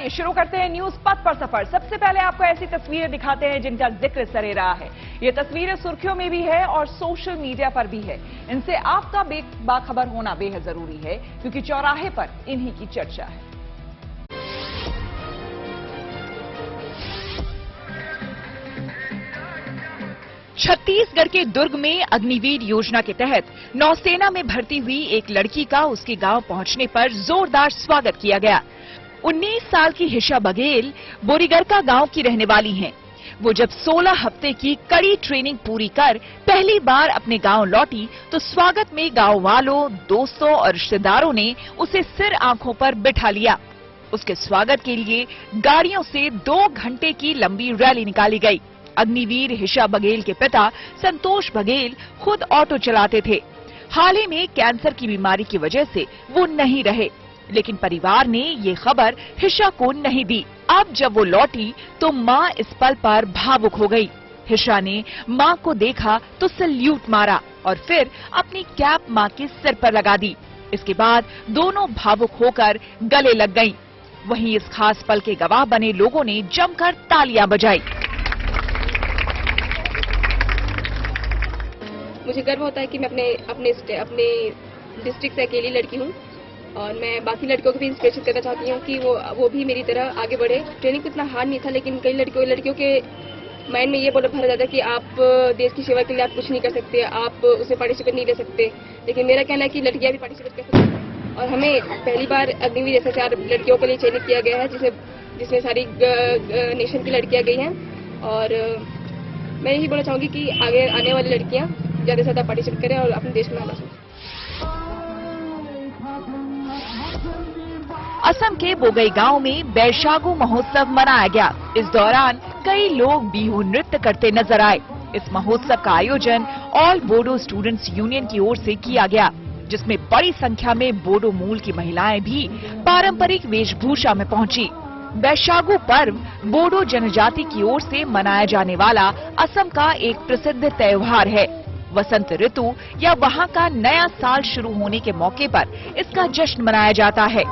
आइए शुरू करते हैं न्यूज पथ पर सफर। सबसे पहले आपको ऐसी तस्वीरें दिखाते हैं जिनका जिक्र सरे रहा है। ये तस्वीरें सुर्खियों में भी है और सोशल मीडिया पर भी है। इनसे आपका बाखबर होना बेहद जरूरी है क्योंकि चौराहे पर इन्हीं की चर्चा है। छत्तीसगढ़ के दुर्ग में अग्निवीर योजना के तहत नौसेना में भर्ती हुई एक लड़की का उसके गांव पहुंचने पर जोरदार स्वागत किया गया। 19 साल की हिशा बघेल बोरीगरका गांव की रहने वाली हैं। वो जब 16 हफ्ते की कड़ी ट्रेनिंग पूरी कर पहली बार अपने गांव लौटी तो स्वागत में गांव वालों, दोस्तों और रिश्तेदारों ने उसे सिर आंखों पर बिठा लिया। उसके स्वागत के लिए गाड़ियों से 2 घंटे की लंबी रैली निकाली गई। अग्निवीर हिशा बघेल के पिता संतोष बघेल खुद ऑटो चलाते थे। हाल ही में कैंसर की बीमारी की वजह से वो नहीं रहे, लेकिन परिवार ने ये खबर हिशा को नहीं दी। अब जब वो लौटी तो मां इस पल पर भावुक हो गई। हिशा ने मां को देखा तो सैल्यूट मारा और फिर अपनी कैप मां के सिर पर लगा दी। इसके बाद दोनों भावुक होकर गले लग गईं। वहीं इस खास पल के गवाह बने लोगों ने जमकर तालियां बजाई। मुझे गर्व होता है कि मैं अपने डिस्ट्रिक्ट से अकेली लड़की हूँ और मैं बाकी लड़कियों को भी इंस्पिरेशन करना चाहती हूँ कि वो भी मेरी तरह आगे बढ़े। ट्रेनिंग तो इतना हार्ड नहीं था, लेकिन कई लड़कियों के माइंड में ये भरा जाता है कि आप देश की सेवा के लिए आप कुछ नहीं कर सकते, आप उसमें पार्टिसिपेट नहीं ले सकते। लेकिन मेरा कहना है कि लड़कियां भी पार्टिसिपेट कर सकती हैं और हमें पहली बार अग्निवीर SHR लड़कियों के लिए चयनित किया गया है, जिसमें सारी नेशन की लड़कियां गई हैं। और मैं यही बोलना चाहूंगी कि आगे आने वाली लड़कियां ज्यादा से ज्यादा पार्टिसिपेट करें और अपने देश में नाम रोशन। असम के बोगई गांव में बैशागु महोत्सव मनाया गया। इस दौरान कई लोग बिहू नृत्य करते नजर आए। इस महोत्सव का आयोजन ऑल बोडो स्टूडेंट्स यूनियन की ओर से किया गया, जिसमें बड़ी संख्या में बोडो मूल की महिलाएं भी पारंपरिक वेशभूषा में पहुंची। बैशागु पर्व बोडो जनजाति की ओर से मनाया जाने वाला असम का एक प्रसिद्ध त्योहार है। वसंत ऋतु या वहां का नया साल शुरू होने के मौके पर इसका जश्न मनाया जाता है।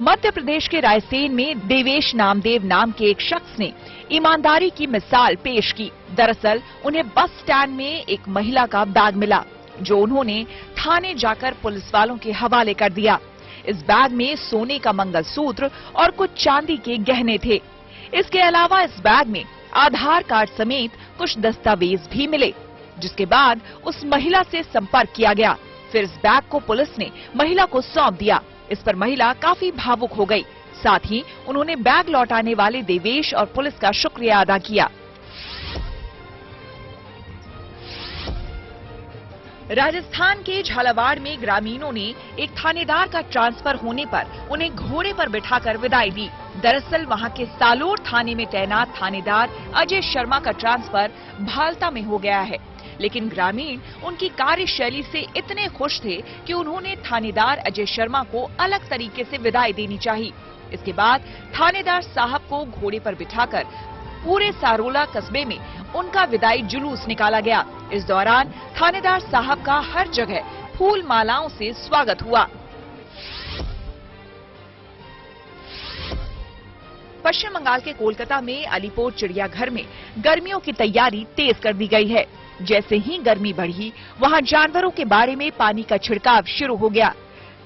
मध्य प्रदेश के रायसेन में देवेश नामदेव नाम के एक शख्स ने ईमानदारी की मिसाल पेश की। दरअसल उन्हें बस स्टैंड में एक महिला का बैग मिला, जो उन्होंने थाने जाकर पुलिस वालों के हवाले कर दिया। इस बैग में सोने का मंगलसूत्र और कुछ चांदी के गहने थे। इसके अलावा इस बैग में आधार कार्ड समेत कुछ दस्तावेज भी मिले, जिसके बाद उस महिला से संपर्क किया गया। फिर इस बैग को पुलिस ने महिला को सौंप दिया। इस पर महिला काफी भावुक हो गई। साथ ही उन्होंने बैग लौटाने वाले देवेश और पुलिस का शुक्रिया अदा किया। राजस्थान के झालावाड़ में ग्रामीणों ने एक थानेदार का ट्रांसफर होने पर उन्हें घोड़े पर बिठाकर विदाई दी। दरअसल वहां के सालोर थाने में तैनात थानेदार अजय शर्मा का ट्रांसफर भालता में हो गया है, लेकिन ग्रामीण उनकी कार्यशैली से इतने खुश थे कि उन्होंने थानेदार अजय शर्मा को अलग तरीके से विदाई देनी चाहिए। इसके बाद थानेदार साहब को घोड़े पर बिठाकर पूरे सारोला कस्बे में उनका विदाई जुलूस निकाला गया। इस दौरान थानेदार साहब का हर जगह फूल मालाओं से स्वागत हुआ। पश्चिम बंगाल के कोलकाता में अलीपुर चिड़ियाघर में गर्मियों की तैयारी तेज कर दी गई है। जैसे ही गर्मी बढ़ी, वहां जानवरों के बारे में पानी का छिड़काव शुरू हो गया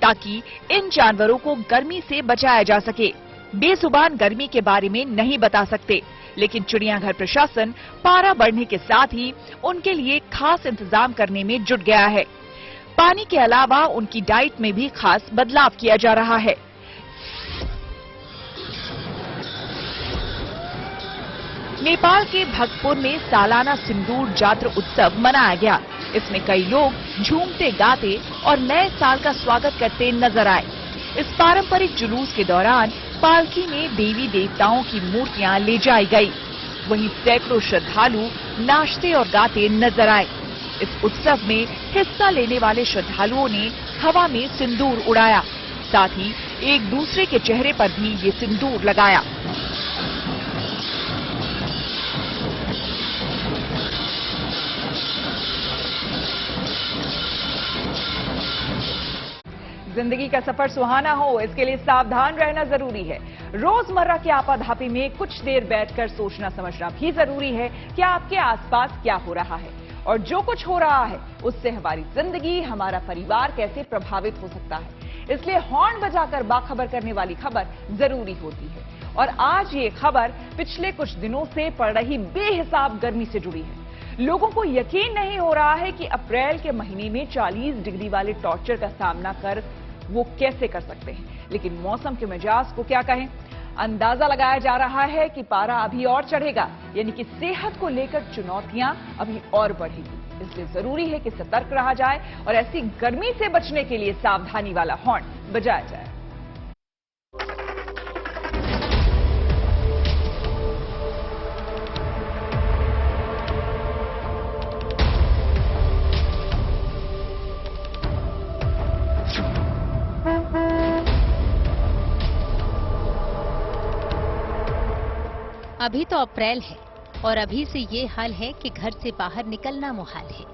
ताकि इन जानवरों को गर्मी से बचाया जा सके। बेजुबान गर्मी के बारे में नहीं बता सकते, लेकिन चिड़ियाघर प्रशासन पारा बढ़ने के साथ ही उनके लिए खास इंतजाम करने में जुट गया है। पानी के अलावा उनकी डाइट में भी खास बदलाव किया जा रहा है। नेपाल के भक्तपुर में सालाना सिंदूर जात्रा उत्सव मनाया गया। इसमें कई लोग झूमते गाते और नए साल का स्वागत करते नजर आए। इस पारंपरिक जुलूस के दौरान पालकी में देवी देवताओं की मूर्तियां ले जाई गई। वहीं सैकड़ों श्रद्धालु नाचते और गाते नजर आए। इस उत्सव में हिस्सा लेने वाले श्रद्धालुओं ने हवा में सिंदूर उड़ाया, साथ ही एक दूसरे के चेहरे पर भी ये सिंदूर लगाया। जिंदगी का सफर सुहाना हो, इसके लिए सावधान रहना जरूरी है। रोजमर्रा की आपाधापी में कुछ देर बैठकर सोचना समझना भी जरूरी है कि आपके आसपास क्या हो रहा है और जो कुछ हो रहा है उससे हमारी जिंदगी, हमारा परिवार कैसे प्रभावित हो सकता है। इसलिए हॉर्न बजाकर बाखबर करने वाली खबर जरूरी होती है। और आज ये खबर पिछले कुछ दिनों से पड़ रही बेहिसाब गर्मी से जुड़ी है। लोगों को यकीन नहीं हो रहा है कि अप्रैल के महीने में 40 डिग्री वाले टॉर्चर का सामना कर वो कैसे कर सकते हैं। लेकिन मौसम के मिजाज को क्या कहें, अंदाजा लगाया जा रहा है कि पारा अभी और चढ़ेगा, यानी कि सेहत को लेकर चुनौतियां अभी और बढ़ेगी। इसलिए जरूरी है कि सतर्क रहा जाए और ऐसी गर्मी से बचने के लिए सावधानी वाला हॉर्न बजाया जाए। अभी तो अप्रैल है और अभी से ये हाल है कि घर से बाहर निकलना मुहाल है।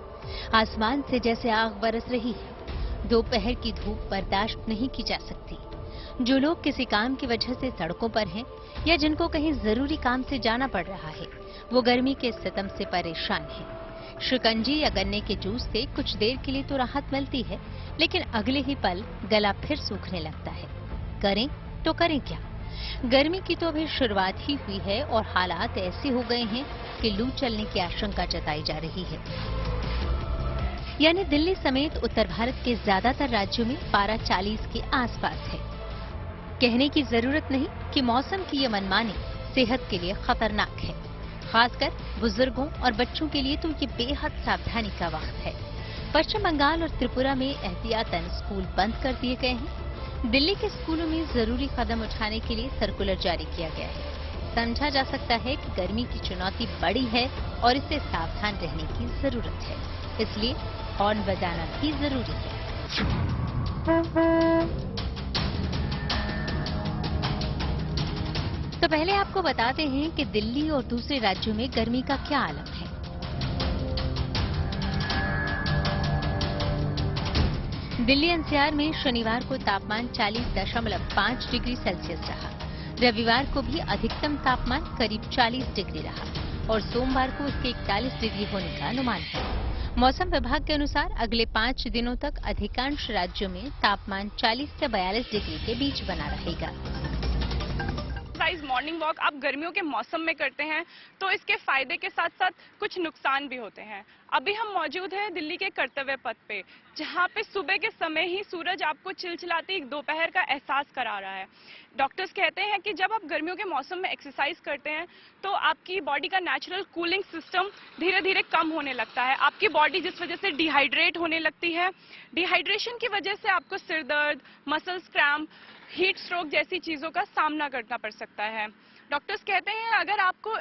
आसमान से जैसे आग बरस रही है। दोपहर की धूप बर्दाश्त नहीं की जा सकती। जो लोग किसी काम की वजह से सड़कों पर हैं या जिनको कहीं जरूरी काम से जाना पड़ रहा है, वो गर्मी के सितम से परेशान हैं। शिकंजी या गन्ने के जूस से कुछ देर के लिए तो राहत मिलती है, लेकिन अगले ही पल गला फिर सूखने लगता है। करें तो करें क्या? गर्मी की तो अभी शुरुआत ही हुई है और हालात ऐसे हो गए हैं कि लू चलने की आशंका जताई जा रही है। यानी दिल्ली समेत उत्तर भारत के ज्यादातर राज्यों में पारा 40 के आसपास है। कहने की जरूरत नहीं कि मौसम की ये मनमानी सेहत के लिए खतरनाक है। खासकर बुजुर्गों और बच्चों के लिए तो ये बेहद सावधानी का वक्त है। पश्चिम बंगाल और त्रिपुरा में एहतियातन स्कूल बंद कर दिए गए हैं। दिल्ली के स्कूलों में जरूरी कदम उठाने के लिए सर्कुलर जारी किया गया है। समझा जा सकता है कि गर्मी की चुनौती बड़ी है और इससे सावधान रहने की जरूरत है। इसलिए हॉर्न बजाना भी जरूरी है। तो पहले आपको बताते हैं कि दिल्ली और दूसरे राज्यों में गर्मी का क्या आलम है। दिल्ली एनसीआर में शनिवार को तापमान 40.5 डिग्री सेल्सियस रहा। रविवार को भी अधिकतम तापमान करीब 40 डिग्री रहा और सोमवार को इसके 41 डिग्री होने का अनुमान है। मौसम विभाग के अनुसार अगले 5 दिनों तक अधिकांश राज्यों में तापमान 40 से 42 डिग्री के बीच बना रहेगा। मॉर्निंग वॉक आप गर्मियों के मौसम में करते हैं तो इसके फायदे के साथ साथ कुछ नुकसान भी होते हैं। अभी हम मौजूद हैं दिल्ली के कर्तव्य पथ पे, जहां पे सुबह के समय ही सूरज आपको चिलचिलाती दोपहर का एहसास करा रहा है। डॉक्टर्स कहते हैं कि जब आप गर्मियों के मौसम में एक्सरसाइज करते हैं तो आपकी बॉडी का नेचुरल कूलिंग सिस्टम धीरे धीरे कम होने लगता है। आपकी बॉडी जिस वजह से डिहाइड्रेट होने लगती है। डिहाइड्रेशन की वजह से आपको सिर दर्द, मसल्स क्रैम्प, हीट स्ट्रोक जैसी चीजों का सामना करना पड़ सकता है। डॉक्टर्स कहते हैं अगर आपको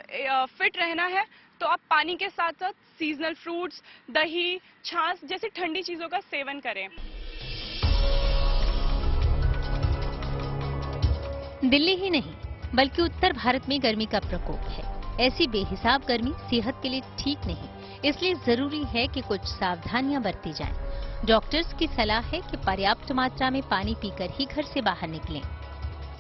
फिट रहना है तो आप पानी के साथ साथ सीजनल फ्रूट्स, दही, छाछ जैसी ठंडी चीजों का सेवन करें। दिल्ली ही नहीं बल्कि उत्तर भारत में गर्मी का प्रकोप है। ऐसी बेहिसाब गर्मी सेहत के लिए ठीक नहीं, इसलिए जरूरी है कि कुछ सावधानियां बरती जाएं। डॉक्टर्स की सलाह है कि पर्याप्त मात्रा में पानी पीकर ही घर से बाहर निकलें।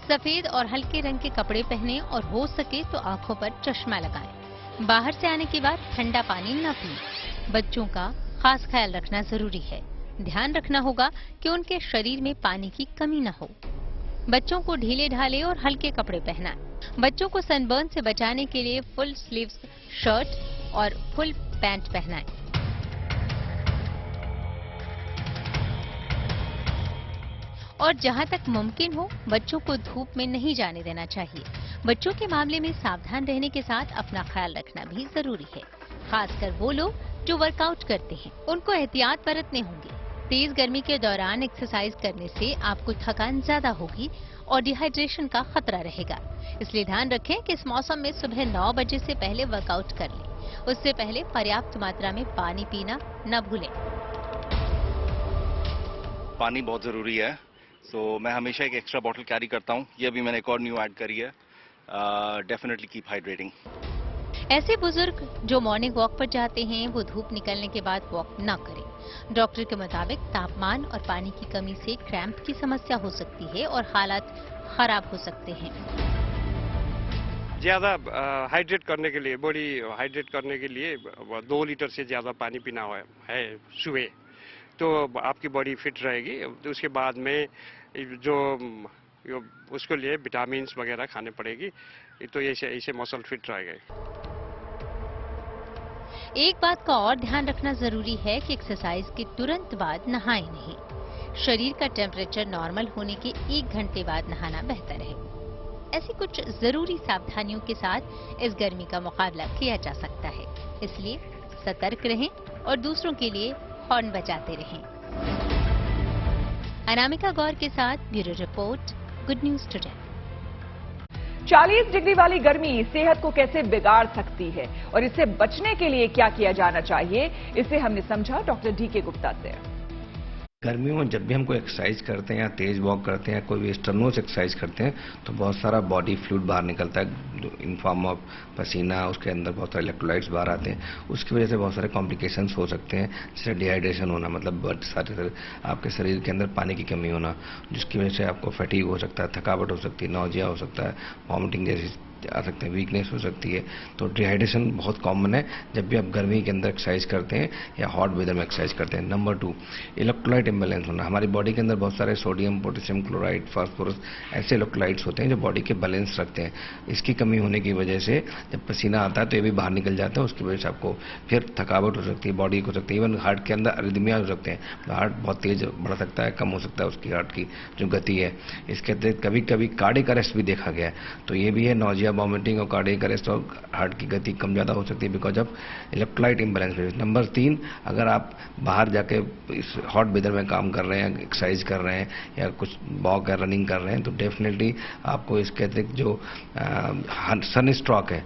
सफेद और हल्के रंग के कपड़े पहनें और हो सके तो आंखों पर चश्मा लगाएं। बाहर से आने के बाद ठंडा पानी न पिएं। बच्चों का खास ख्याल रखना जरूरी है। ध्यान रखना होगा कि उनके शरीर में पानी की कमी न हो। बच्चों को ढीले ढाले और हल्के कपड़े पहनाएं। बच्चों को सनबर्न से बचाने के लिए फुल स्लीव्स शर्ट और फुल पैंट पहनाएं। और जहां तक मुमकिन हो बच्चों को धूप में नहीं जाने देना चाहिए। बच्चों के मामले में सावधान रहने के साथ अपना ख्याल रखना भी जरूरी है। खासकर वो लोग जो वर्कआउट करते हैं, उनको एहतियात बरतने होंगे। तेज गर्मी के दौरान एक्सरसाइज करने से आपको थकान ज्यादा होगी और डिहाइड्रेशन का खतरा रहेगा। इसलिए ध्यान रखें कि इस मौसम में सुबह 9 बजे से पहले वर्कआउट कर लें। उससे पहले पर्याप्त मात्रा में पानी पीना न भूलें। पानी बहुत जरूरी है, सो मैं हमेशा एक एक्स्ट्रा बॉटल कैरी करता हूँ। ये अभी मैंने एक और न्यू ऐड करी है। Definitely keep hydrating. ऐसे बुजुर्ग जो मॉर्निंग वॉक पर जाते हैं वो धूप निकलने के बाद वॉक न करें। डॉक्टर के मुताबिक तापमान और पानी की कमी से क्रैम्प की समस्या हो सकती है और हालात खराब हो सकते हैं। ज़्यादा हाइड्रेट करने के लिए, बॉडी हाइड्रेट करने के लिए 2 लीटर से ज़्यादा पानी पीना है सुबह, तो आपकी बॉडी फिट रहेगी। तो उसके बाद में जो उसके लिए विटामिन वगैरह खाने पड़ेगी, तो ऐसे मसल फिट रहेगा। एक बात का और ध्यान रखना जरूरी है कि एक्सरसाइज के तुरंत बाद नहाएं नहीं। शरीर का टेम्परेचर नॉर्मल होने के 1 घंटे बाद नहाना बेहतर है। ऐसी कुछ जरूरी सावधानियों के साथ इस गर्मी का मुकाबला किया जा सकता है, इसलिए सतर्क रहें और दूसरों के लिए हॉर्न बजाते रहें। अनामिका गौर के साथ bureau report, good news today. 40 degree वाली गर्मी सेहत को कैसे बिगाड़ सकती है और इससे बचने के लिए क्या किया जाना चाहिए, इसे हमने समझा डॉक्टर DK गुप्ता से। गर्मियों में जब भी हम कोई एक्सरसाइज करते हैं या तेज वॉक करते हैं, कोई भी स्टर्नोस एक्सरसाइज करते हैं, तो बहुत सारा बॉडी फ्लूइड बाहर निकलता है इन फॉर्म ऑफ पसीना। उसके अंदर बहुत सारे इलेक्ट्रोलाइट्स बाहर आते हैं। उसकी वजह से बहुत सारे कॉम्प्लिकेशंस हो सकते हैं, जैसे डिहाइड्रेशन होना, मतलब आपके शरीर के अंदर पानी की कमी होना, जिसकी वजह से आपको फटीग हो सकता है, थकावट हो सकती है, नौजिया हो सकता है, वॉमिटिंग जैसी आ सकते हैं, वीकनेस हो सकती है। तो डिहाइड्रेशन बहुत कॉमन है जब भी आप गर्मी के अंदर एक्सरसाइज करते हैं या हॉट वेदर में एक्सरसाइज करते हैं। नंबर 2, इलेक्ट्रोलाइट इम्बैलेंस होना। हमारी बॉडी के अंदर बहुत सारे सोडियम, पोटेशियम क्लोराइड, फास्फोरस ऐसे इलेक्ट्रोलाइट्स होते हैं जो बॉडी के बैलेंस रखते हैं। इसकी कमी होने की वजह से जब पसीना आता है तो ये भी बाहर निकल जाता है। उसकी वजह से आपको फिर थकावट हो सकती है, बॉडी हो सकती है, इवन हार्ट के अंदर अरिदमिया हो सकते हैं। हार्ट बहुत तेज बढ़ सकता है, कम हो सकता है उसकी हार्ट की जो गति है। इसके अतिरिक्त कभी कभी कार्डियक अरेस्ट भी देखा गया है, तो ये भी है, नौजिया, वॉमिटिंग और कार्डियक अरेस्ट और हार्ट की गति कम ज़्यादा हो सकती है because of electrolyte imbalance. Number 3, अगर आप बाहर जाके इस हॉट वेदर में काम कर रहे हैं, एक्सरसाइज कर रहे हैं या कुछ वॉक या रनिंग कर रहे हैं, तो डेफिनेटली आपको इसके अतिरिक्त जो सन स्ट्रोक है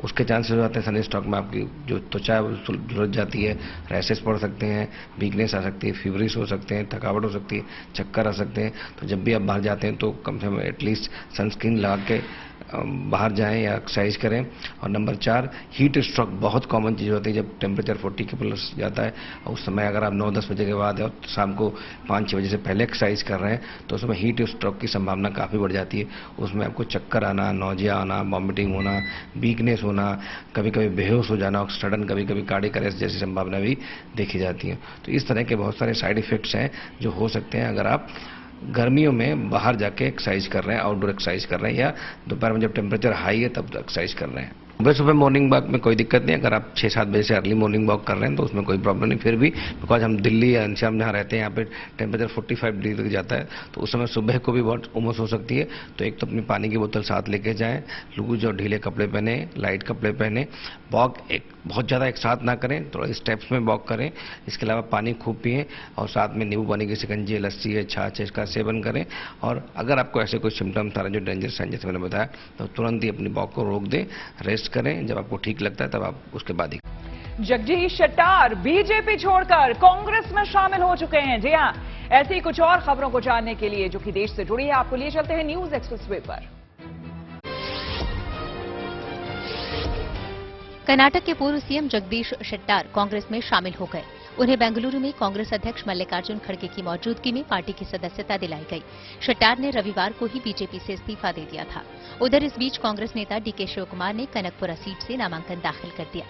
उसके चांसेस हो जाते हैं। सन स्ट्रोक में आपकी जो त्वचा है वो झुलस जाती है, रैशेस पड़ सकते हैं, वीकनेस आ सकती है, फीवरिश हो सकते हैं, थकावट हो सकती है, चक्कर आ सकते हैं। तो जब भी आप बाहर जाते हैं तो कम से कम एटलीस्ट सनस्क्रीन लगा के बाहर जाएं या एक्सरसाइज करें। और नंबर 4, हीट स्ट्रोक बहुत कॉमन चीज़ होती है जब टेम्परेचर 40 के प्लस जाता है, और उस समय अगर आप 9-10 बजे के बाद और शाम को 5-6 बजे से पहले एक्सरसाइज कर रहे हैं तो उसमें हीट स्ट्रोक की संभावना काफ़ी बढ़ जाती है। उसमें आपको चक्कर आना, नौजिया आना, वॉमिटिंग होना, वीकनेस होना, कभी कभी बेहोश हो जाना और सडन कभी कभी कार्डियक अरेस्ट जैसी संभावना भी देखी जाती है। तो इस तरह के बहुत सारे साइड इफेक्ट्स हैं जो हो सकते हैं अगर आप गर्मियों में बाहर जाके एक्सरसाइज कर रहे हैं, आउटडोर एक्सरसाइज कर रहे हैं, या दोपहर में जब टेम्परेचर हाई है तब एक्सरसाइज कर रहे हैं। सुबह मॉर्निंग वॉक में कोई दिक्कत नहीं। अगर आप 6-7 बजे से अर्ली मॉर्निंग वॉक कर रहे हैं तो उसमें कोई प्रॉब्लम नहीं। फिर भी बिकॉज हम दिल्ली या एनसीआर जहाँ रहते हैं यहाँ पे टेम्परेचर 45 डिग्री तक जाता है, तो उस समय सुबह को भी बहुत उमस हो सकती है। तो एक तो अपनी पानी की बोतल साथ लेके जाएं, लूज और ढीले कपड़े पहने, लाइट कपड़े पहने, वॉक एक बहुत ज़्यादा एक साथ ना करें, थोड़ा स्टेप्स में वॉक करें। इसके अलावा पानी खूब पिएं और साथ में नींबू पानी की शिकंजी, लस्सी है, छाछ है, इसका सेवन करें। और अगर आपको ऐसे कोई सिम्टम्स आ रहे हैं जो डेंजर साइन जैसे मैंने बताया, तो तुरंत ही अपनी वॉक को रोक दें, रेस्ट करें। जब आपको ठीक लगता है तब आप उसके बाद ही। जगदीश शेट्टार बीजेपी छोड़कर कांग्रेस में शामिल हो चुके हैं। जी हां, ऐसी कुछ और खबरों को जानने के लिए जो कि देश से जुड़ी है, आपको लिए चलते हैं न्यूज एक्सप्रेसवे पर। कर्नाटक के पूर्व सीएम जगदीश शेट्टार कांग्रेस में शामिल हो गए। उन्हें बेंगलुरु में कांग्रेस अध्यक्ष मल्लिकार्जुन खड़गे की मौजूदगी में पार्टी की सदस्यता दिलाई गई। शेट्टार ने रविवार को ही बीजेपी से इस्तीफा दे दिया था। उधर इस बीच कांग्रेस नेता DK शिवकुमार ने कनकपुरा सीट से नामांकन दाखिल कर दिया।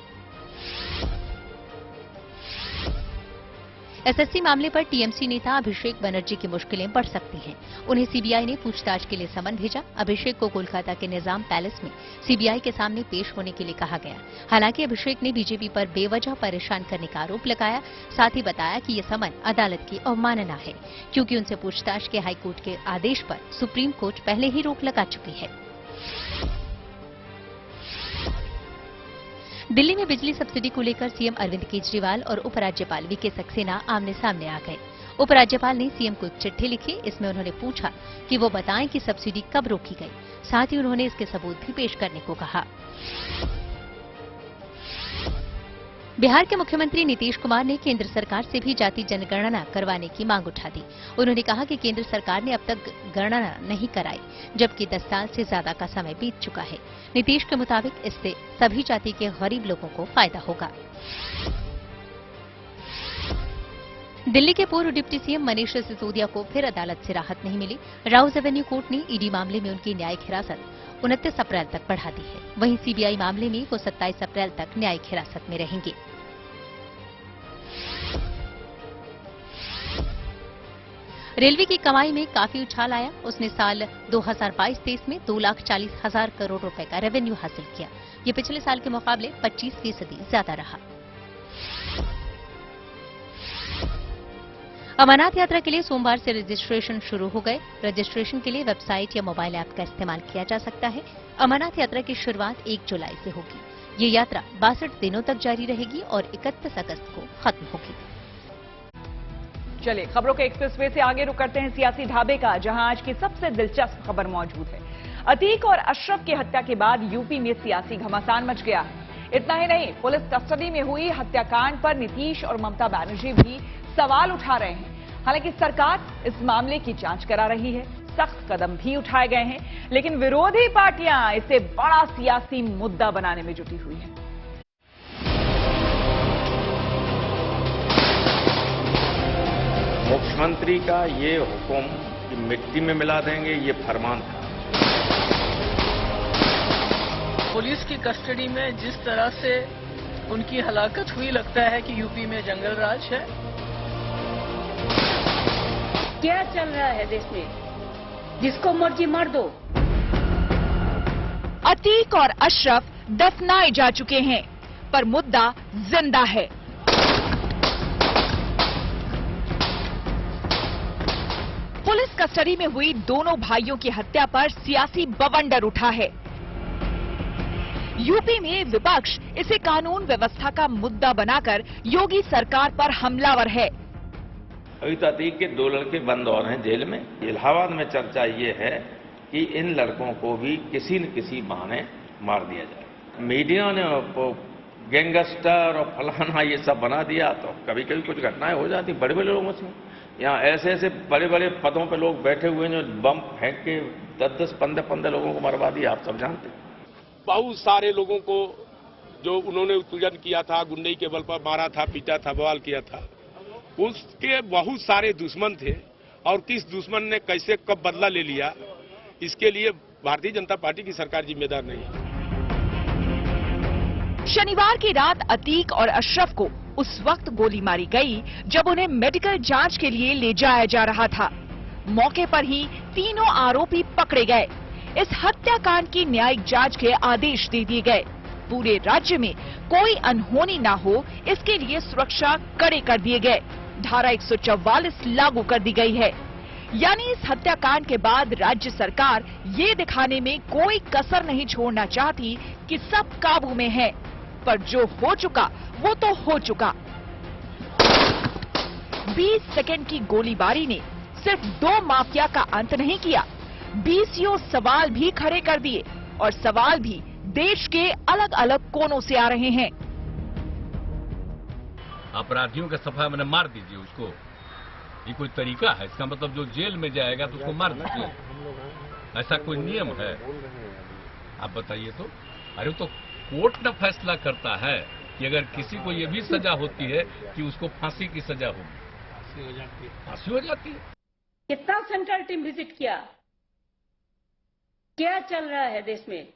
SSC मामले पर TMC नेता अभिषेक बनर्जी की मुश्किलें बढ़ सकती हैं। उन्हें CBI ने पूछताछ के लिए समन भेजा। अभिषेक को कोलकाता के निजाम पैलेस में CBI के सामने पेश होने के लिए कहा गया। हालांकि अभिषेक ने बीजेपी पर बेवजह परेशान करने का आरोप लगाया। साथ ही बताया कि ये समन अदालत की अवमानना है, क्योंकि उनसे पूछताछ के हाईकोर्ट के आदेश पर सुप्रीम कोर्ट पहले ही रोक लगा चुकी है। दिल्ली में बिजली सब्सिडी को लेकर सीएम अरविंद केजरीवाल और उपराज्यपाल VK सक्सेना आमने सामने आ गए। उपराज्यपाल ने सीएम को एक चिट्ठी लिखी। इसमें उन्होंने पूछा कि वो बताएं कि सब्सिडी कब रोकी गई। साथ ही उन्होंने इसके सबूत भी पेश करने को कहा। बिहार के मुख्यमंत्री नीतीश कुमार ने केंद्र सरकार से भी जाति जनगणना करवाने की मांग उठा दी। उन्होंने कहा कि केंद्र सरकार ने अब तक गणना नहीं कराई, जबकि 10 साल से ज्यादा का समय बीत चुका है। नीतीश के मुताबिक इससे सभी जाति के गरीब लोगों को फायदा होगा। दिल्ली के पूर्व डिप्टी सीएम मनीष सिसोदिया को फिर अदालत से राहत नहीं मिली। राउज एवेन्यू कोर्ट ने ईडी मामले में उनकी न्यायिक हिरासत 29 अप्रैल तक बढ़ा दी है। वहीं सीबीआई मामले में वो 27 अप्रैल तक न्यायिक हिरासत में रहेंगे। रेलवे की कमाई में काफी उछाल आया। उसने साल 2022-23 में 2,40,000 करोड़ रुपए का रेवेन्यू हासिल किया। ये पिछले साल के मुकाबले 25% ज्यादा रहा। अमरनाथ यात्रा के लिए सोमवार से रजिस्ट्रेशन शुरू हो गए। रजिस्ट्रेशन के लिए वेबसाइट या मोबाइल ऐप का इस्तेमाल किया जा सकता है। अमरनाथ यात्रा की शुरुआत 1 जुलाई से होगी। ये यात्रा 62 दिनों तक जारी रहेगी और 31 अगस्त को खत्म होगी। चलिए खबरों के एक्सप्रेसवे से आगे रुक करते हैं सियासी ढाबे का, जहां आज की सबसे दिलचस्प खबर मौजूद है। अतीक और अशरफ की हत्या के बाद यूपी में सियासी घमासान मच गया है। इतना ही नहीं, पुलिस कस्टडी में हुई हत्याकांड पर नीतीश और ममता बनर्जी भी सवाल उठा रहे हैं। हालांकि सरकार इस मामले की जांच करा रही है, सख्त कदम भी उठाए गए हैं, लेकिन विरोधी पार्टियां इसे बड़ा सियासी मुद्दा बनाने में जुटी हुई हैं। मुख्यमंत्री का ये हुक्म कि मिट्टी में मिला देंगे, ये फरमान था। पुलिस की कस्टडी में जिस तरह से उनकी हलाकत हुई, लगता है कि यूपी में जंगल राज है। क्या चल रहा है देश में? जिसको मर्जी मार दो। अतीक और अशरफ दफनाए जा चुके हैं, पर मुद्दा जिंदा है। पुलिस कस्टडी में हुई दोनों भाइयों की हत्या पर सियासी बवंडर उठा है। यूपी में विपक्ष इसे कानून व्यवस्था का मुद्दा बनाकर योगी सरकार पर हमलावर है। अभी तो अतीक के 2 लड़के बंद और हैं जेल में। इलाहाबाद में चर्चा ये है कि इन लड़कों को भी किसी न किसी बहाने मार दिया जाए। मीडिया ने गैंगस्टर और फलाना ये सब बना दिया, तो कभी कभी कुछ घटनाएं हो जाती बड़े बड़े लोगों से। यहाँ ऐसे ऐसे बड़े बड़े पदों पे लोग बैठे हुए हैं जो बम फेंक के 10-10, 15-15 लोगों को मरवा दिया, आप सब जानते हैं। बहुत सारे लोगों को जो उन्होंने उत्पीड़न किया था, गुंडई के बल पर मारा था, पीटा था, बवाल किया था, उसके बहुत सारे दुश्मन थे। और किस दुश्मन ने कैसे कब बदला ले लिया, इसके लिए भारतीय जनता पार्टी की सरकार जिम्मेदार नहीं है। शनिवार की रात अतीक और अशरफ को उस वक्त गोली मारी गई जब उन्हें मेडिकल जांच के लिए ले जाया जा रहा था। मौके पर ही तीनों आरोपी पकड़े गए। इस हत्याकांड की न्यायिक जांच के आदेश दे दिए गए। पूरे राज्य में कोई अनहोनी ना हो, इसके लिए सुरक्षा कड़े कर दिए गए। धारा 144 लागू कर दी गई है। यानी इस हत्याकांड के बाद राज्य सरकार ये दिखाने में कोई कसर नहीं छोड़ना चाहती कि सब काबू में है। पर जो हो चुका वो तो हो चुका। 20 सेकंड की गोलीबारी ने सिर्फ 2 माफिया का अंत नहीं किया, 20 सवाल भी खड़े कर दिए, और सवाल भी देश के अलग अलग कोनों से आ रहे हैं। अपराधियों का सफा मैंने मार दीजिए उसको, ये कोई तरीका है? इसका मतलब जो जेल में जाएगा तो उसको मार दीजिए, ऐसा कोई नियम है? आप बताइए तो। अरे तो कोर्ट ना फैसला करता है कि अगर किसी को ये भी सजा होती है कि उसको फांसी की सजा होगी, फांसी हो जाती है। कितना सेंट्रल टीम विजिट किया? क्या चल रहा है देश में?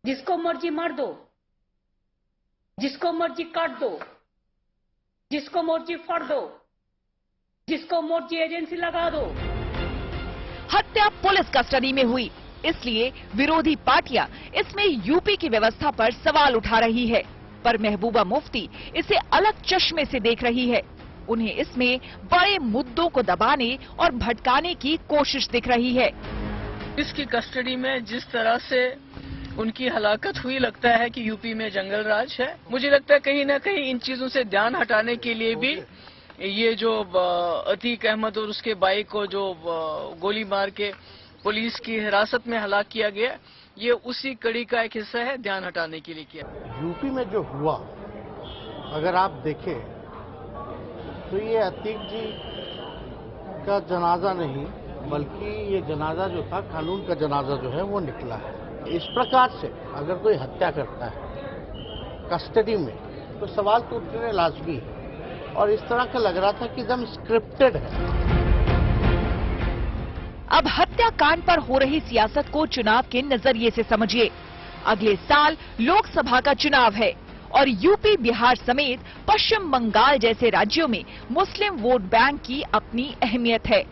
जिसको मर्जी मार दो, जिसको मर्जी काट दो, जिसको मर्जी फाड़ दो, जिसको मर्जी एजेंसी लगा दो। हत्या पुलिस कस्टडी में हुई, इसलिए विरोधी पार्टियां इसमें यूपी की व्यवस्था पर सवाल उठा रही है। पर महबूबा मुफ्ती इसे अलग चश्मे से देख रही है। उन्हें इसमें बड़े मुद्दों को दबाने और भटकाने की कोशिश दिख रही है। इसकी कस्टडी में जिस तरह से उनकी हलाकत हुई, लगता है कि यूपी में जंगल राज है। मुझे लगता है कहीं ना कहीं इन चीजों से ध्यान हटाने के लिए भी ये जो अतीक अहमद और उसके भाई को जो गोली मार के पुलिस की हिरासत में हलाक किया गया, ये उसी कड़ी का एक हिस्सा है, ध्यान हटाने के लिए किया। यूपी में जो हुआ अगर आप देखें तो ये अतीक जी का जनाजा नहीं, बल्कि ये जनाजा जो था कानून का जनाजा जो है वो निकला है। इस प्रकार से अगर कोई हत्या करता है कस्टडी में तो सवाल तो उठने लाजमी है, और इस तरह का लग रहा था कि एकदम स्क्रिप्टेड है। अब हत्याकांड पर हो रही सियासत को चुनाव के नजरिए से समझिए। अगले साल लोकसभा का चुनाव है और यूपी, बिहार समेत पश्चिम बंगाल जैसे राज्यों में मुस्लिम वोट बैंक की अपनी अहमियत है।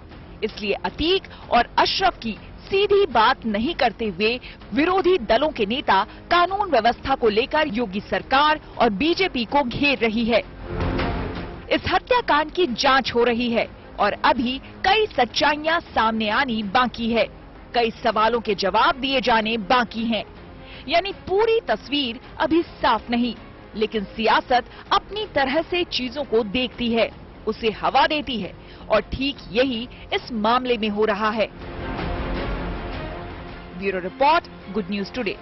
इसलिए अतीक और अशरफ की सीधी बात नहीं करते हुए विरोधी दलों के नेता कानून व्यवस्था को लेकर योगी सरकार और बीजेपी को घेर रही है। इस हत्याकांड की जांच हो रही है और अभी कई सच्चाइयां सामने आनी बाकी है, कई सवालों के जवाब दिए जाने बाकी हैं। यानी पूरी तस्वीर अभी साफ नहीं, लेकिन सियासत अपनी तरह से चीजों को देखती है, उसे हवा देती है और ठीक यही इस मामले में हो रहा है। Bureau report, good news today.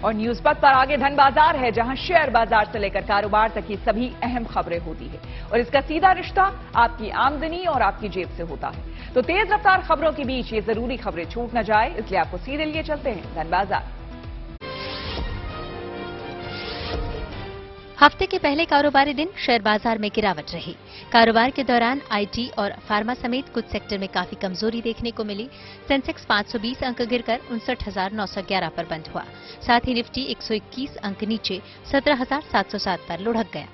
और न्यूज पथ पर आगे धन बाजार है, जहां शेयर बाजार से लेकर कारोबार तक की सभी अहम खबरें होती है और इसका सीधा रिश्ता आपकी आमदनी और आपकी जेब से होता है। तो तेज रफ्तार खबरों के बीच ये जरूरी खबरें छूट न जाए, इसलिए आपको सीधे लिए चलते हैं धन बाजार। हफ्ते के पहले कारोबारी दिन शेयर बाजार में गिरावट रही। कारोबार के दौरान आईटी और फार्मा समेत कुछ सेक्टर में काफी कमजोरी देखने को मिली। सेंसेक्स 520 अंक गिरकर 59,911 पर बंद हुआ। साथ ही निफ्टी 121 अंक नीचे 17,707 पर लुढ़क गया।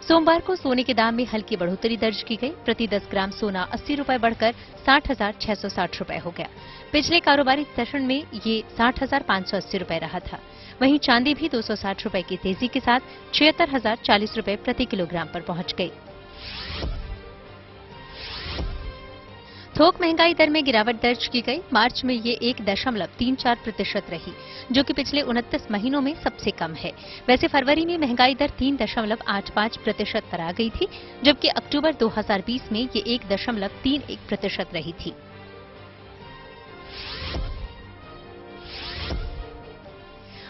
सोमवार को सोने के दाम में हल्की बढ़ोतरी दर्ज की गई। प्रति 10 ग्राम सोना 80 रुपए बढ़कर 60,660 रुपए हो गया। पिछले कारोबारी सेशन में ये 60,580 रुपए रहा था। वहीं चांदी भी 260 रुपए की तेजी के साथ 76,040 रुपए प्रति किलोग्राम पर पहुंच गई। थोक महंगाई दर में गिरावट दर्ज की गई। मार्च में ये 1.34% रही, जो कि पिछले 29 महीनों में सबसे कम है। वैसे फरवरी में महंगाई दर 3.85% पर आ गई थी, जबकि अक्टूबर 2020 में ये 1.31% रही थी।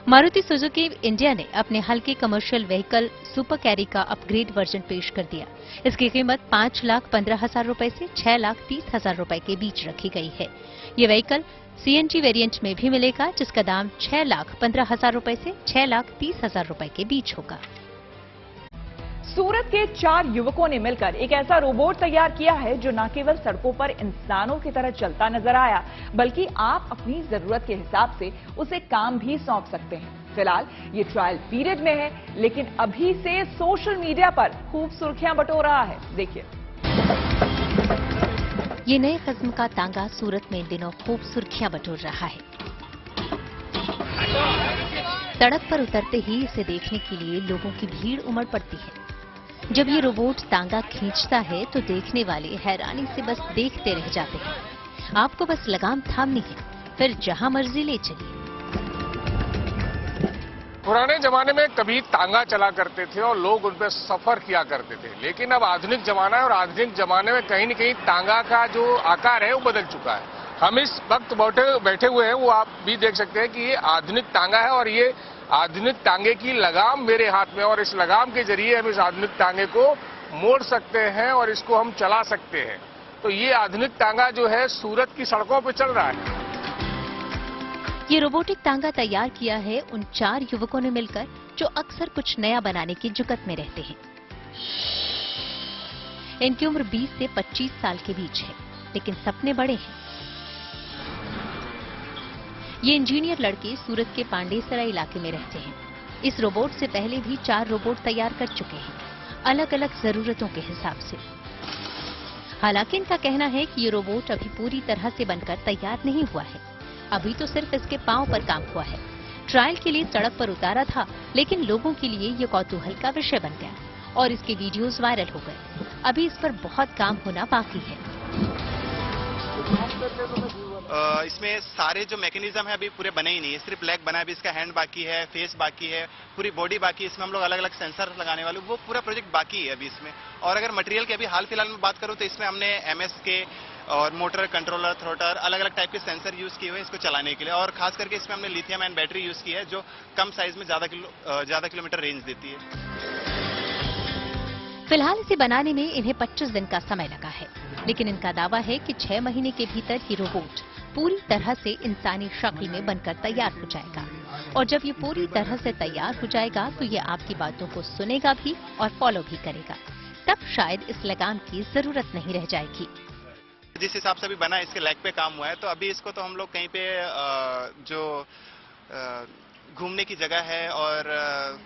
मारुति सुजुकी इंडिया ने अपने हल्के कमर्शियल व्हीकल सुपर कैरी का अपग्रेड वर्जन पेश कर दिया। इसकी कीमत 5,15,000 रुपए से 6,30,000 रुपए के बीच रखी गई है। ये व्हीकल सीएनजी वेरिएंट में भी मिलेगा, जिसका दाम 6,15,000 रुपए से 6,30,000 रुपए के बीच होगा। सूरत के 4 युवकों ने मिलकर एक ऐसा रोबोट तैयार किया है जो न केवल सड़कों पर इंसानों की तरह चलता नजर आया, बल्कि आप अपनी जरूरत के हिसाब से उसे काम भी सौंप सकते हैं। फिलहाल ये ट्रायल पीरियड में है, लेकिन अभी से सोशल मीडिया पर खूब सुर्खियां बटोर रहा है। देखिए, ये नए किस्म का तांगा सूरत में इन दिनों खूब सुर्खियां बटोर रहा है। सड़क पर उतरते ही इसे देखने के लिए लोगों की भीड़ उमड़ पड़ती है। जब ये रोबोट तांगा खींचता है तो देखने वाले हैरानी से बस देखते रह जाते हैं। आपको बस लगाम थामनी है, फिर जहां मर्जी ले चलिए। पुराने जमाने में कभी तांगा चला करते थे और लोग उन पर सफर किया करते थे, लेकिन अब आधुनिक जमाना है और आधुनिक जमाने में कहीं न कहीं तांगा का जो आकार है वो बदल चुका है। हम इस वक्त बैठे हुए हैं, वो आप भी देख सकते हैं कि ये आधुनिक तांगा है और ये आधुनिक तांगे की लगाम मेरे हाथ में, और इस लगाम के जरिए हम इस आधुनिक तांगे को मोड़ सकते हैं और इसको हम चला सकते हैं। तो ये आधुनिक तांगा जो है सूरत की सड़कों पर चल रहा है। ये रोबोटिक तांगा तैयार किया है उन 4 युवकों ने मिलकर, जो अक्सर कुछ नया बनाने की जुगत में रहते हैं। इनकी उम्र 20 से 25 साल के बीच है, लेकिन सपने बड़े हैं। ये इंजीनियर लड़के सूरत के पांडेसरा इलाके में रहते हैं। इस रोबोट से पहले भी 4 रोबोट तैयार कर चुके हैं, अलग अलग जरूरतों के हिसाब से। हालांकि इनका कहना है कि ये रोबोट अभी पूरी तरह से बनकर तैयार नहीं हुआ है, अभी तो सिर्फ इसके पांव पर काम हुआ है। ट्रायल के लिए सड़क पर उतारा था, लेकिन लोगों के लिए ये कौतूहल का विषय बन गया और इसके वीडियोस वायरल हो गए। अभी इस पर बहुत काम होना बाकी है। इसमें सारे जो मैकेनिज्म है अभी पूरे बने ही नहीं है, सिर्फ लेग बना है, अभी इसका हैंड बाकी है, फेस बाकी है, पूरी बॉडी बाकी है। इसमें हम लोग अलग अलग सेंसर लगाने वाले, वो पूरा प्रोजेक्ट बाकी है अभी इसमें। और अगर मटेरियल की अभी हाल फिलहाल में बात करूं तो इसमें हमने MS के और मोटर, कंट्रोलर, थ्रोटर, अलग अलग टाइप के सेंसर यूज किए हुए हैं इसको चलाने के लिए। और खास करके इसमें हमने लिथियम आयन बैटरी यूज की है जो कम साइज में ज्यादा किलोमीटर रेंज देती है। फिलहाल इसे बनाने में इन्हें 25 दिन का समय लगा है, लेकिन इनका दावा है कि 6 महीने के भीतर ये रोबोट पूरी तरह से इंसानी शक्ल में बनकर तैयार हो जाएगा। और जब ये पूरी तरह से तैयार हो जाएगा तो ये आपकी बातों को सुनेगा भी और फॉलो भी करेगा। तब शायद इस लगाम की जरूरत नहीं रह जाएगी। जिस हिसाब से अभी बना है, इसके लेग पे काम हुआ है, तो अभी इसको तो हम लोग कहीं पे जो घूमने की जगह है और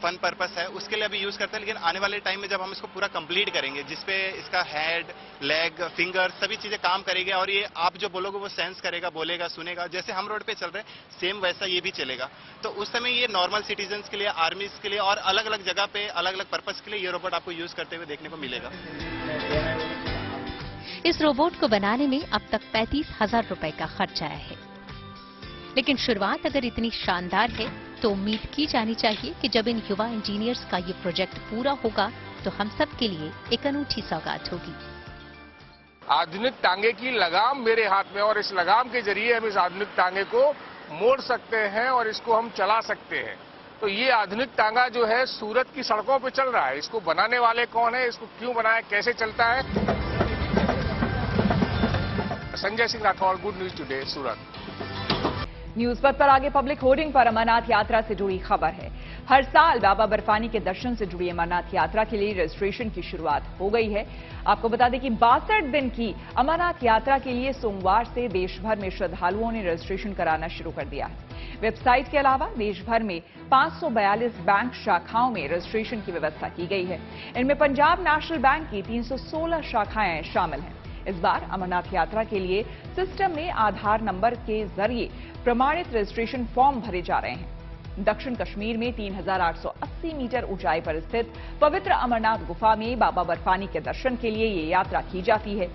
फन पर्पस है उसके लिए अभी यूज करते हैं। लेकिन आने वाले टाइम में जब हम इसको पूरा कंप्लीट करेंगे, जिसपे इसका हेड, लेग, फिंगर सभी चीजें काम करेंगे और ये आप जो बोलोगे वो सेंस करेगा, बोलेगा, सुनेगा। जैसे हम रोड पे चल रहे हैं सेम वैसा ये भी चलेगा। तो उस समय ये नॉर्मल सिटीजन्स के लिए, आर्मीज के लिए और अलग अलग जगह पे अलग अलग पर्पस के लिए ये रोबोट आपको यूज करते हुए देखने को मिलेगा। इस रोबोट को बनाने में अब तक 35,000 रुपए का खर्च आया है, लेकिन शुरुआत अगर इतनी शानदार है तो उम्मीद की जानी चाहिए कि जब इन युवा इंजीनियर्स का ये प्रोजेक्ट पूरा होगा तो हम सब के लिए एक अनूठी सौगात होगी। आधुनिक टांगे की लगाम मेरे हाथ में, और इस लगाम के जरिए हम इस आधुनिक टांगे को मोड़ सकते हैं और इसको हम चला सकते हैं। तो ये आधुनिक टांगा जो है सूरत की सड़कों पे चल रहा है। इसको बनाने वाले कौन है, इसको क्यों बनाया, कैसे चलता है? Sanjay Singh Rathore, good news today, Surat. News पथ पर आगे पब्लिक होर्डिंग पर अमरनाथ यात्रा से जुड़ी खबर है। हर साल बाबा बर्फानी के दर्शन से जुड़ी अमरनाथ यात्रा के लिए रजिस्ट्रेशन की शुरुआत हो गई है। आपको बता दें कि 62 दिन की अमरनाथ यात्रा के लिए सोमवार से देश भर में श्रद्धालुओं ने रजिस्ट्रेशन कराना शुरू कर दिया है। वेबसाइट के अलावा देश भर में 542 बैंक शाखाओं में रजिस्ट्रेशन की व्यवस्था की गई है। इनमें पंजाब नेशनल बैंक की 316 शाखाएं शामिल हैं। इस बार अमरनाथ यात्रा के लिए सिस्टम में आधार नंबर के जरिए प्रमाणित रजिस्ट्रेशन फॉर्म भरे जा रहे हैं। दक्षिण कश्मीर में 3,880 मीटर ऊंचाई पर स्थित पवित्र अमरनाथ गुफा में बाबा बर्फानी के दर्शन के लिए ये यात्रा की जाती है।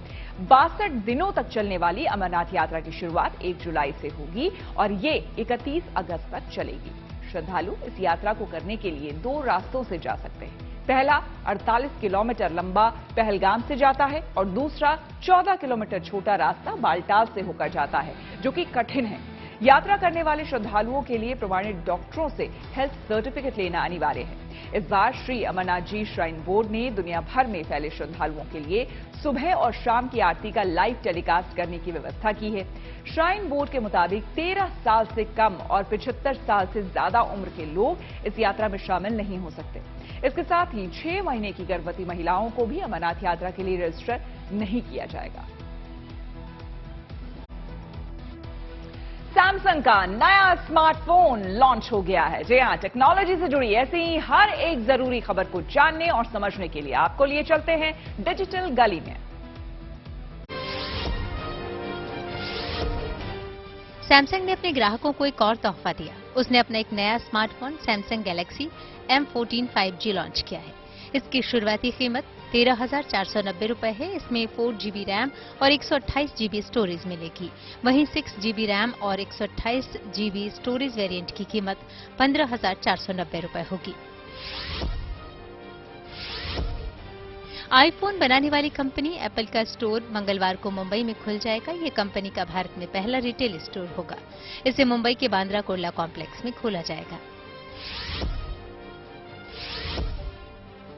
62 दिनों तक चलने वाली अमरनाथ यात्रा की शुरुआत 1 जुलाई से होगी और ये 31 अगस्त तक चलेगी। श्रद्धालु इस यात्रा को करने के लिए 2 रास्तों से जा सकते हैं। पहला 48 किलोमीटर लंबा पहलगाम से जाता है और दूसरा 14 किलोमीटर छोटा रास्ता बालटाल से होकर जाता है, जो कि कठिन है। यात्रा करने वाले श्रद्धालुओं के लिए प्रमाणित डॉक्टरों से हेल्थ सर्टिफिकेट लेना अनिवार्य है। इस बार श्री अमरनाथ जी श्राइन बोर्ड ने दुनिया भर में फैले श्रद्धालुओं के लिए सुबह और शाम की आरती का लाइव टेलीकास्ट करने की व्यवस्था की है। श्राइन बोर्ड के मुताबिक 13 साल से कम और 75 साल से ज्यादा उम्र के लोग इस यात्रा में शामिल नहीं हो सकते। इसके साथ ही 6 महीने की गर्भवती महिलाओं को भी अमरनाथ यात्रा के लिए रजिस्टर नहीं किया जाएगा। सैमसंग का नया स्मार्टफोन लॉन्च हो गया है। जी हां, टेक्नोलॉजी से जुड़ी ऐसी ही हर एक जरूरी खबर को जानने और समझने के लिए आपको लिए चलते हैं डिजिटल गली में। सैमसंग ने अपने ग्राहकों को एक और तोहफा दिया। उसने अपना एक नया smartphone Samsung Galaxy M14 5G launch किया है। इसकी शुरुआती कीमत 13,490 रुपए है। इसमें 4GB रैम और 128 GB स्टोरेज मिलेगी। वहीं 6GB रैम और 128 GB स्टोरेज वेरिएंट की कीमत 15,490 रुपए होगी। आईफोन बनाने वाली कंपनी एप्पल का स्टोर मंगलवार को मुंबई में खुल जाएगा। ये कंपनी का भारत में पहला रिटेल स्टोर होगा। इसे मुंबई के बांद्रा कुर्ला कॉम्प्लेक्स में खोला जाएगा।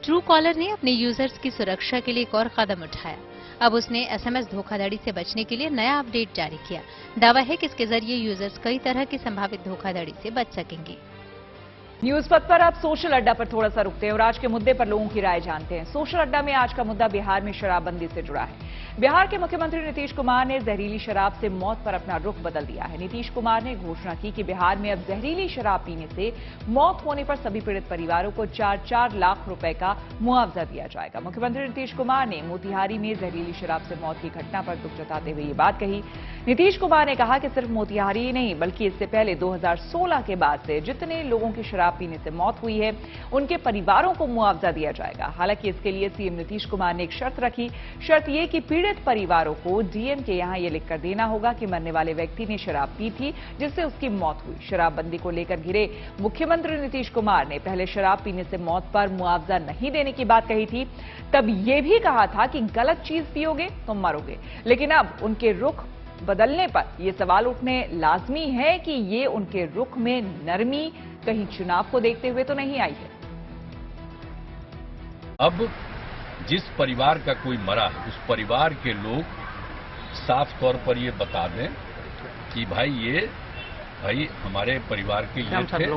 ट्रू कॉलर ने अपने यूजर्स की सुरक्षा के लिए एक और कदम उठाया। अब उसने SMS धोखाधड़ी से बचने के लिए नया अपडेट जारी किया। दावा है कि इसके जरिए यूजर्स कई तरह की संभावित धोखाधड़ी से बच सकेंगे। न्यूज पथ पर अब सोशल अड्डा पर थोड़ा सा रुकते हैं और आज के मुद्दे पर लोगों की राय जानते हैं। सोशल अड्डा में आज का मुद्दा बिहार में शराबबंदी से जुड़ा है। बिहार के मुख्यमंत्री नीतीश कुमार ने जहरीली शराब से मौत पर अपना रुख बदल दिया है। नीतीश कुमार ने घोषणा की कि बिहार में अब जहरीली शराब पीने से मौत होने पर सभी पीड़ित परिवारों को 4-4 लाख रुपए का मुआवजा दिया जाएगा। मुख्यमंत्री नीतीश कुमार ने मोतिहारी में जहरीली शराब से मौत की घटना पर दुख जताते हुए ये बात कही। नीतीश कुमार ने कहा कि सिर्फ मोतिहारी ही नहीं बल्कि इससे पहले 2016 के बाद से जितने लोगों की शराब पीने से मौत हुई है उनके परिवारों को मुआवजा दिया जाएगा। हालांकि इसके लिए सीएम नीतीश कुमार ने एक शर्त रखी। शर्त ये कि पीड़ित परिवारों को डीएम के यहाँ ये लिखकर देना होगा कि मरने वाले व्यक्ति ने शराब पी थी जिससे उसकी मौत हुई। शराबबंदी को लेकर घिरे मुख्यमंत्री नीतीश कुमार ने पहले शराब पीने से मौत पर मुआवजा नहीं देने की बात कही थी, तब ये भी कहा था कि गलत चीज पियोगे तो मरोगे। लेकिन अब उनके रुख बदलने पर यह सवाल उठने लाजमी है कि ये उनके रुख में नरमी कहीं चुनाव को देखते हुए तो नहीं आई है। अब जिस परिवार का कोई मरा है उस परिवार के लोग साफ तौर पर ये बता दें कि भाई हमारे परिवार के लिए थे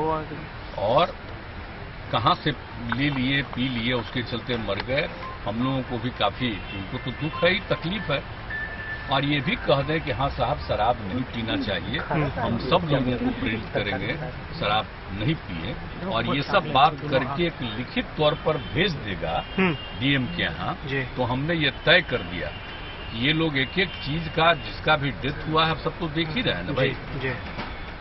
और कहां से ले लिए पी लिए उसके चलते मर गए। हम लोगों को भी काफी उनको तो दुख है, तकलीफ है, और ये भी कह दें कि हाँ साहब शराब नहीं पीना चाहिए। हम सब लोगों को प्रेरित करेंगे शराब नहीं पिए, और ये सब बात करके एक लिखित तौर पर भेज देगा डीएम के यहाँ। तो हमने ये तय कर दिया कि ये लोग एक एक चीज का जिसका भी डेथ हुआ है सब तो देख ही रहे हैं ना भाई,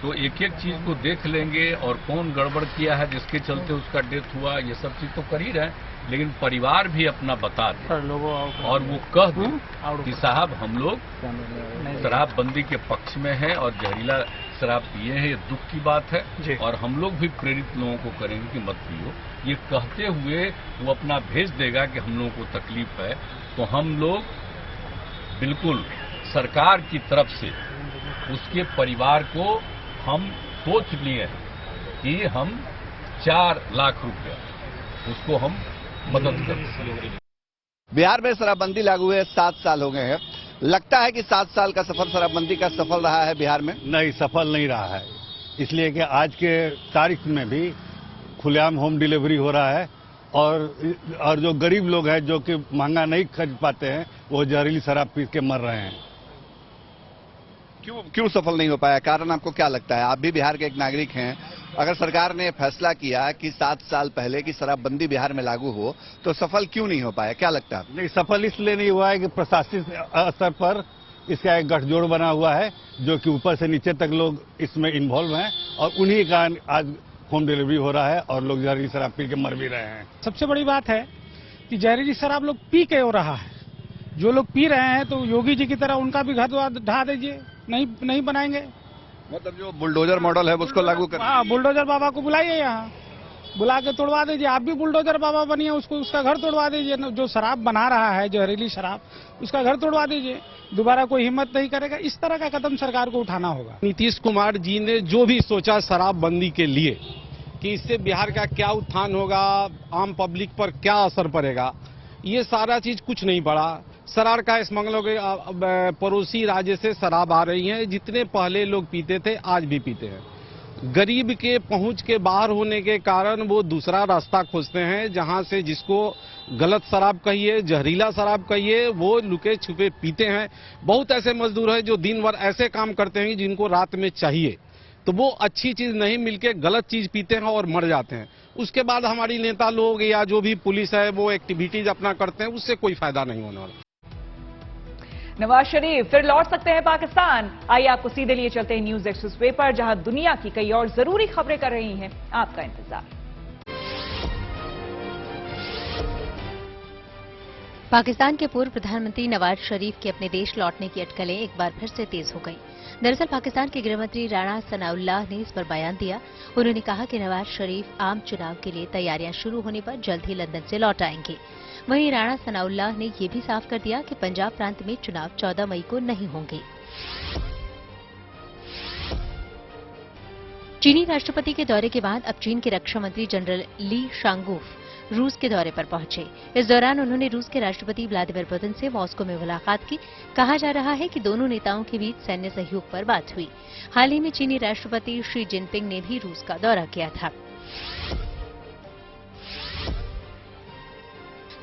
तो एक एक चीज को देख लेंगे और कौन गड़बड़ किया है जिसके चलते उसका डेथ हुआ, ये सब चीज तो कर ही रहे हैं। लेकिन परिवार भी अपना बता दे और वो कह दे कि साहब हम लोग शराबबंदी के पक्ष में हैं और जहरीला शराब पिए हैं, ये दुख की बात है, और हम लोग भी प्रेरित लोगों को करेंगे कि मत पियो। ये कहते हुए वो अपना भेज देगा कि हम लोगों को तकलीफ है, तो हम लोग बिल्कुल सरकार की तरफ से उसके परिवार को हम सोच लिए कि हम 4 लाख रुपया उसको हम मदद करें। बिहार में शराबबंदी लागू हुए 7 साल हो गए हैं। लगता है कि 7 साल का सफर शराबबंदी का सफल रहा है बिहार में? नहीं, सफल नहीं रहा है, इसलिए कि आज के तारीख में भी खुलेआम होम डिलीवरी हो रहा है और जो गरीब लोग हैं जो कि महंगा नहीं खरीद पाते हैं वो जहरीली शराब पी के मर रहे हैं। क्यों सफल नहीं हो पाया? कारण आपको क्या लगता है? आप भी बिहार के एक नागरिक हैं। अगर सरकार ने फैसला किया कि 7 साल पहले की शराबबंदी बिहार में लागू हो तो सफल क्यों नहीं हो पाया? क्या लगता है? नहीं, सफल इसलिए नहीं हुआ है कि प्रशासनिक स्तर पर इसका एक गठजोड़ बना हुआ है जो कि ऊपर से नीचे तक लोग इसमें इन्वॉल्व हैं और उन्हीं का आज होम डिलीवरी हो रहा है और लोग जहरीली शराब पी के मर भी रहे हैं। सबसे बड़ी बात है कि जहरीली शराब लोग पी के हो रहा है। जो लोग पी रहे हैं तो योगी जी की तरह उनका भी घर ढा दीजिए, नहीं बनाएंगे। मतलब जो बुलडोजर मॉडल है उसको लागू कर। हाँ, बुलडोजर बाबा को बुलाइए, यहाँ बुला के तोड़वा दीजिए। आप भी बुलडोजर बाबा बनिए, उसको उसका घर तोड़वा दीजिए। जो शराब बना रहा है जहरीली शराब, उसका घर तोड़वा दीजिए। दोबारा कोई हिम्मत नहीं करेगा। इस तरह का कदम सरकार को उठाना होगा। नीतीश कुमार जी ने जो भी सोचा शराबबंदी के लिए कि इससे बिहार का क्या उत्थान होगा, आम पब्लिक पर क्या असर पड़ेगा, ये सारा चीज कुछ नहीं पड़ा। शराब का स्मगलों के पड़ोसी राज्य से शराब आ रही है, जितने पहले लोग पीते थे आज भी पीते हैं। गरीब के पहुंच के बाहर होने के कारण वो दूसरा रास्ता खोजते हैं, जहां से जिसको गलत शराब कहिए, जहरीला शराब कहिए, वो लुके छुपे पीते हैं। बहुत ऐसे मजदूर हैं जो दिन भर ऐसे काम करते हैं जिनको रात में चाहिए, तो वो अच्छी चीज नहीं मिलके गलत चीज पीते हैं और मर जाते हैं। उसके बाद हमारी नेता लोग या जो भी पुलिस है वो एक्टिविटीज अपना करते हैं, उससे कोई फायदा नहीं होने वाला। नवाज शरीफ फिर लौट सकते हैं पाकिस्तान। आइए आपको सीधे लिए चलते हैं न्यूज एक्सप्रेसवे पर, जहां दुनिया की कई और जरूरी खबरें कर रही हैं आपका इंतजार। पाकिस्तान के पूर्व प्रधानमंत्री नवाज शरीफ के अपने देश लौटने की अटकलें एक बार फिर से तेज हो गईं। दरअसल पाकिस्तान के गृहमंत्री राणा सनाउल्लाह ने इस पर बयान दिया। उन्होंने कहा कि नवाज शरीफ आम चुनाव के लिए तैयारियां शुरू होने पर जल्द ही लंदन से लौट आएंगे। वहीं राणा सनाउल्लाह ने यह भी साफ कर दिया कि पंजाब प्रांत में चुनाव 14 मई को नहीं होंगे। चीनी राष्ट्रपति के दौरे के बाद अब चीन के रक्षा मंत्री जनरल ली शांगुफ रूस के दौरे पर पहुंचे। इस दौरान उन्होंने रूस के राष्ट्रपति व्लादिमीर पुतिन से मॉस्को में मुलाकात की। कहा जा रहा है कि दोनों नेताओं के बीच सैन्य सहयोग पर बात हुई। हाल ही में चीनी राष्ट्रपति शी जिनपिंग ने भी रूस का दौरा किया था।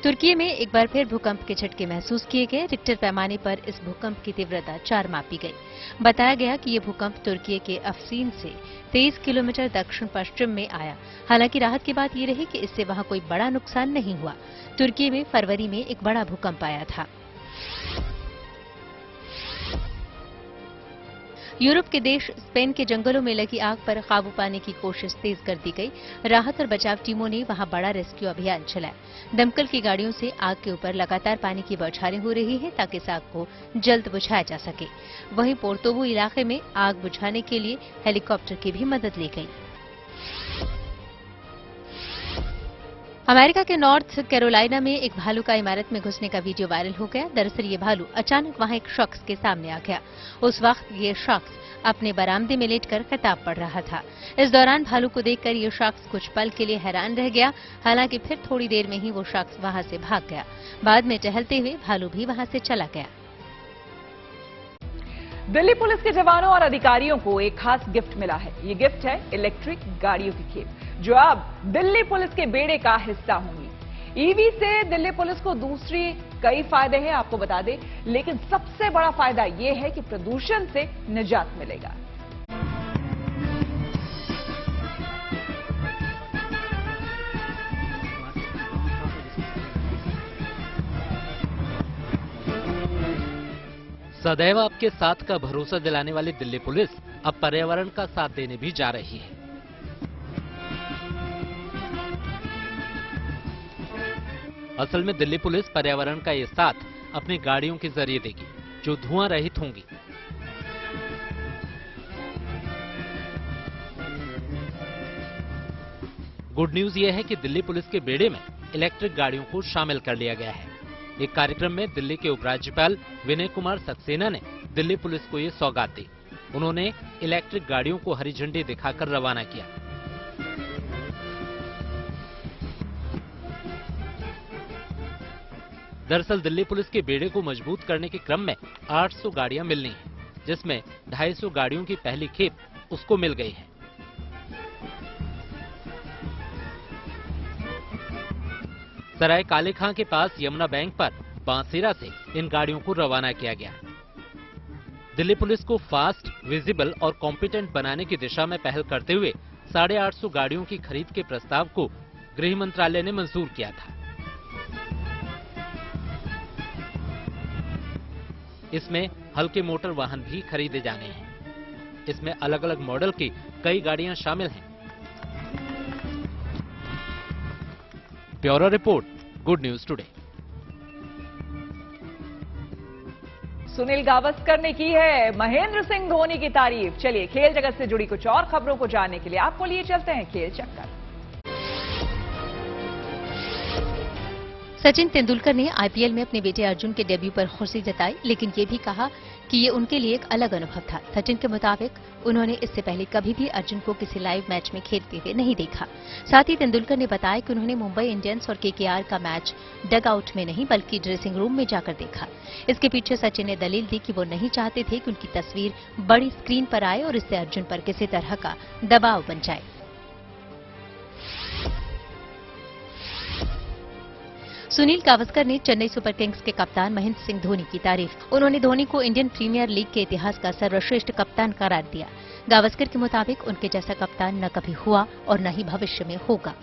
तुर्की में एक बार फिर भूकंप के झटके महसूस किए गए। रिक्टर पैमाने पर इस भूकंप की तीव्रता 4 मापी गई। बताया गया कि ये भूकंप तुर्की के अफसीन से 23 किलोमीटर दक्षिण पश्चिम में आया। हालांकि राहत की बात ये रही कि इससे वहां कोई बड़ा नुकसान नहीं हुआ। तुर्की में फरवरी में एक बड़ा भूकंप आया था। यूरोप के देश स्पेन के जंगलों में लगी आग पर काबू पाने की कोशिश तेज कर दी गई। राहत और बचाव टीमों ने वहां बड़ा रेस्क्यू अभियान चलाया। दमकल की गाड़ियों से आग के ऊपर लगातार पानी की बौछारें हो रही हैं ताकि इस आग को जल्द बुझाया जा सके। वहीं पोर्तोबो इलाके में आग बुझाने के लिए हेलीकॉप्टर की भी मदद ली गई। अमेरिका के नॉर्थ कैरोलिना में एक भालू का इमारत में घुसने का वीडियो वायरल हो गया। दरअसल ये भालू अचानक वहां एक शख्स के सामने आ गया। उस वक्त ये शख्स अपने बरामदे में लेटकर किताब पढ़ रहा था। इस दौरान भालू को देखकर ये शख्स कुछ पल के लिए हैरान रह गया। हालांकि फिर थोड़ी देर में ही वो शख्स वहां से भाग गया। बाद में टहलते हुए भालू भी वहां से चला गया। दिल्ली पुलिस के जवानों और अधिकारियों को एक खास गिफ्ट मिला है। ये गिफ्ट है इलेक्ट्रिक गाड़ियों की खेप, जो अब दिल्ली पुलिस के बेड़े का हिस्सा होंगी। ईवी से दिल्ली पुलिस को दूसरी कई फायदे हैं, आपको बता दें, लेकिन सबसे बड़ा फायदा ये है कि प्रदूषण से निजात मिलेगा। सदैव आपके साथ का भरोसा दिलाने वाली दिल्ली पुलिस अब पर्यावरण का साथ देने भी जा रही है। असल में दिल्ली पुलिस पर्यावरण का ये साथ अपनी गाड़ियों के जरिए देगी, जो धुआं रहित होंगी। गुड न्यूज ये है कि दिल्ली पुलिस के बेड़े में इलेक्ट्रिक गाड़ियों को शामिल कर लिया गया है। एक कार्यक्रम में दिल्ली के उपराज्यपाल विनय कुमार सक्सेना ने दिल्ली पुलिस को ये सौगात दी। उन्होंने इलेक्ट्रिक गाड़ियों को हरी झंडी दिखाकर रवाना किया। दरअसल दिल्ली पुलिस के बेड़े को मजबूत करने के क्रम में 800 गाड़ियां मिलनी हैं, जिसमें 250 गाड़ियों की पहली खेप उसको मिल गई है। सराय काले खां के पास यमुना बैंक पर बांसेरा से इन गाड़ियों को रवाना किया गया। दिल्ली पुलिस को फास्ट, विजिबल और कॉम्पिटेंट बनाने की दिशा में पहल करते हुए 850 गाड़ियों की खरीद के प्रस्ताव को गृह मंत्रालय ने मंजूर किया था। इसमें हल्के मोटर वाहन भी खरीदे जाने हैं। इसमें अलग अलग मॉडल की कई गाड़ियां शामिल हैं। Bureau report, good news today. Sunil Gavaskar ने की है महेंद्र सिंह धोनी की तारीफ। चलिए खेल जगत से जुड़ी कुछ और खबरों को जानने के लिए आपको लिए चलते हैं खेल चक्कर। सचिन तेंदुलकर ने आईपीएल में अपने बेटे अर्जुन के डेब्यू पर खुशी जताई, लेकिन ये भी कहा कि ये उनके लिए एक अलग अनुभव था। सचिन के मुताबिक उन्होंने इससे पहले कभी भी अर्जुन को किसी लाइव मैच में खेलते हुए नहीं देखा। साथ ही तेंदुलकर ने बताया कि उन्होंने मुंबई इंडियंस और केकेआर का मैच डग आउट में नहीं बल्कि ड्रेसिंग रूम में जाकर देखा। इसके पीछे सचिन ने दलील दी कि वो नहीं चाहते थे कि उनकी तस्वीर बड़ी स्क्रीन पर आए और इससे अर्जुन पर किसी तरह का दबाव बन जाए। सुनील गावस्कर ने चेन्नई सुपर किंग्स के कप्तान महेंद्र सिंह धोनी की तारीफ। उन्होंने धोनी को इंडियन प्रीमियर लीग के इतिहास का सर्वश्रेष्ठ कप्तान करार दिया। गावस्कर के मुताबिक उनके जैसा कप्तान न कभी हुआ और न ही भविष्य में होगा।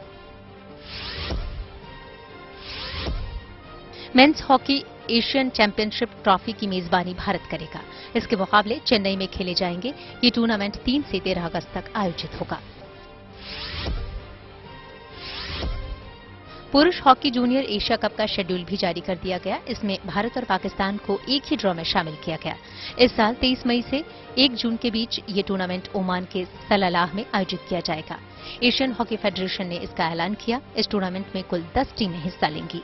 Men's hockey Asian championship trophy की मेजबानी भारत करेगा। इसके मुकाबले चेन्नई में खेले जाएंगे। ये टूर्नामेंट 3 से 13 अगस्त तक आयोजित होगा। पुरुष हॉकी जूनियर एशिया कप का शेड्यूल भी जारी कर दिया गया। इसमें भारत और पाकिस्तान को एक ही ड्रॉ में शामिल किया गया। इस साल 23 मई से 1 जून के बीच ये टूर्नामेंट ओमान के सलालाह में आयोजित किया जाएगा। एशियन हॉकी फेडरेशन ने इसका ऐलान किया। इस टूर्नामेंट में कुल 10 टीमें हिस्सा लेंगी।